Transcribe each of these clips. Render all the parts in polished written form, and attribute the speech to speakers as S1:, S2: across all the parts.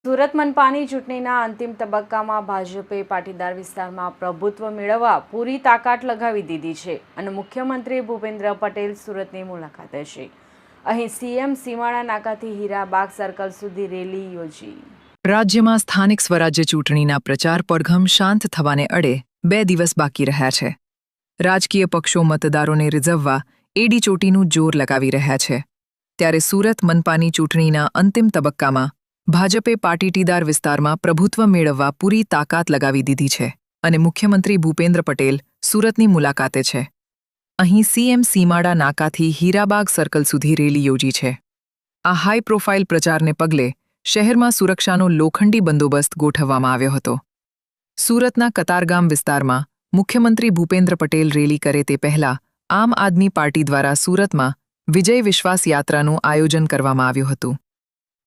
S1: સુરત મનપાની ચૂંટણીના અંતિમ તબક્કામાં ભાજપે પાટીદાર વિસ્તારમાં પ્રભુત્વ મેળવવા પૂરી તાકાત લગાવી દીધી છે અને મુખ્યમંત્રી ભૂપેન્દ્ર પટેલ સુરતની મુલાકાતે છે। અહીં સીએમ સીમાડા નાકાથી હીરાબાગ સર્કલ સુધી રેલી યોજી।
S2: રાજ્યમાં સ્થાનિક સ્વરાજ્ય ચૂંટણીના પ્રચાર પડઘમ શાંત થવાને અડે 2 દિવસ બાકી રહ્યા છે। રાજકીય પક્ષો મતદારોને રીઝવવા એડી ચોટીનું જોર લગાવી રહ્યા છે, ત્યારે સુરત મનપાની ચૂંટણીના અંતિમ તબક્કામાં ભાજપે પાટીદાર વિસ્તારમાં પ્રભુત્વ મેળવવા પૂરી તાકાત લગાવી દીધી છે અને મુખ્યમંત્રી ભૂપેન્દ્ર પટેલ સુરતની મુલાકાતે છે। અહીં સીએમ સીમાડા નાકાથી હીરાબાગ સર્કલ સુધી રેલી યોજી છે। આ હાઈ પ્રોફાઇલ પ્રચારને પગલે શહેરમાં સુરક્ષાનો લોખંડી બંદોબસ્ત ગોઠવવામાં આવ્યો હતો। સુરતના કતારગામ વિસ્તારમાં મુખ્યમંત્રી ભૂપેન્દ્ર પટેલ રેલી કરે તે પહેલા આમ આદમી પાર્ટી દ્વારા સુરતમાં વિજય વિશ્વાસ યાત્રાનું આયોજન કરવામાં આવ્યું હતું।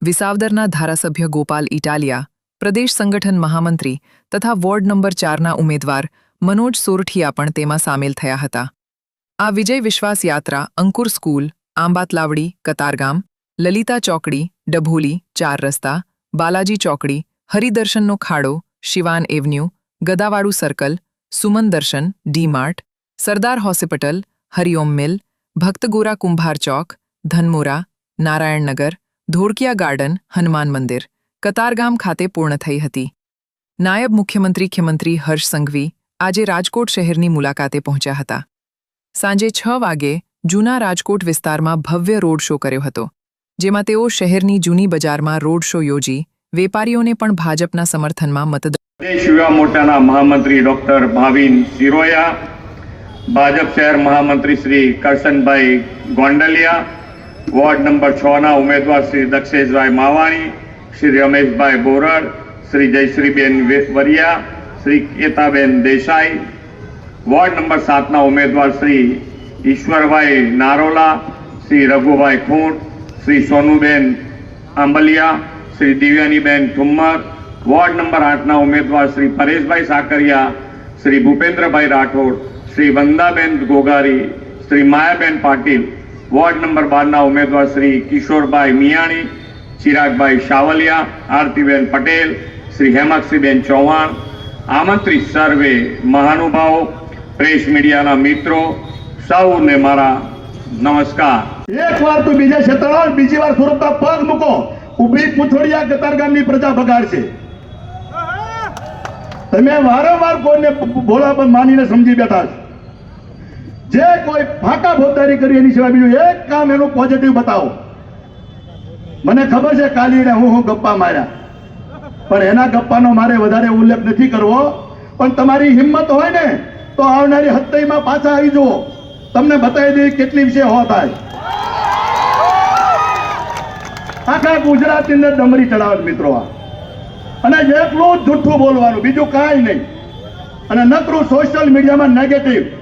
S2: વિસાવદરના ધારાસભ્ય ગોપાલ ઇટાલિયા, પ્રદેશ સંગઠન મહામંત્રી તથા વોર્ડ નંબર 4ના ઉમેદવાર મનોજ સોરઠિયા પણ તેમાં સામેલ થયા હતા। આ વિજય વિશ્વાસ યાત્રા અંકુર સ્કૂલ, આંબાતલાવડી, કતારગામ, લલિતા ચોકડી, ડભોલી, 4 રસ્તા, બાલાજી ચોકડી, હરિદર્શનનો ખાડો, Shivan Avenue, Gadavadu Circle, Suman Darshan, D Mart, Sardar Hospital, Hariom Mill, Bhaktagora Kumbhar Chowk, Dhanmora, Narayannagar, Dholakiya Garden, Hanuman Mandir, Katargam ખાતે પૂર્ણ થઈ હતી। નાયબ મુખ્યમંત્રી હર્ષ સંઘવી આજે રાજકોટ શહેરની મુલાકાતે પહોંચ્યા હતા। સાંજે 6 વાગે જૂના રાજકોટ વિસ્તારમાં ભવ્ય રોડ શો કર્યો હતો, જેમાં તેઓ શહેરની જૂની બજારમાં રોડ શો યોજી વેપારીઓને પણ ભાજપના સમર્થનમાં મતદાન
S3: યુવા મોરચાના મહામંત્રી ડોક્ટર ભાવિન સિરોયા, ભાજપ શહેર મહામંત્રી શ્રી કરશનભાઈ ગોંડલિયા, વોર્ડ નંબર 6ના ઉમેદવાર શ્રી દક્ષેશભાઈ માવાણી, શ્રી રમેશભાઈ બોરડ, શ્રી જયશ્રીબેન વરિયા, શ્રી કેતાબેન દેસાઈ, વોર્ડ નંબર 7ના ઉમેદવાર શ્રી ઈશ્વરભાઈ નારોલા, શ્રી રઘુભાઈ ખૂંટ, શ્રી સોનુબેન આંબલિયા, શ્રી દિવ્યાનીબેન ઠુમ્મર, વોર્ડ નંબર 8ના ઉમેદવાર શ્રી પરેશભાઈ સાકરિયા, શ્રી ભૂપેન્દ્રભાઈ રાઠોડ, શ્રી વંદાબેન ગોગારી, શ્રી માયાબેન પાટીલ, વોર્ડ નંબર 12ના ઉમેદવાર શ્રી કિશોરભાઈ મિયાણી, ચિરાગભાઈ શાવલિયા, આરતીબેન પટેલ, શ્રી હેમાક્ષીબેન ચૌહાણ, આમંત્રિત સર્વે મહાનુભાવો, પ્રેસ મીડિયાના મિત્રો, સૌને મારા નમસ્કાર।
S4: એકવાર તો બીજા ક્ષેત્રમાં, બીજી વાર સુરતમાં પગ મૂકો, ઉભી પૂંછડીયા કતારગામની પ્રજા બગાડશે। તમે વારંવાર કોઈને ભોળા પર માનીને સમજી બેઠા છો। જે કોઈ ફાકા ફોજદારી કરી એની સિવાય બીજું એક કામ એનું પોઝિટિવ બતાવો। મને ખબર છે કાલીને હું ગપ્પા માર્યા, પણ એના ગપ્પાનો મારે વધારે ઉલ્લેખ નથી કરવો। પણ તમારી હિંમત હોય ને તો આવનારી 27માં પાછા આવી જુઓ, તમને બતાવી દઈએ કેટલી વિશે હો થાય। આખા ગુજરાતની અંદર ડમરી ચડાવે મિત્રો આ, અને એટલું જ જૂઠું બોલવાનું, બીજું કાંઈ નહીં। અને નકરું સોશિયલ મીડિયામાં નેગેટિવ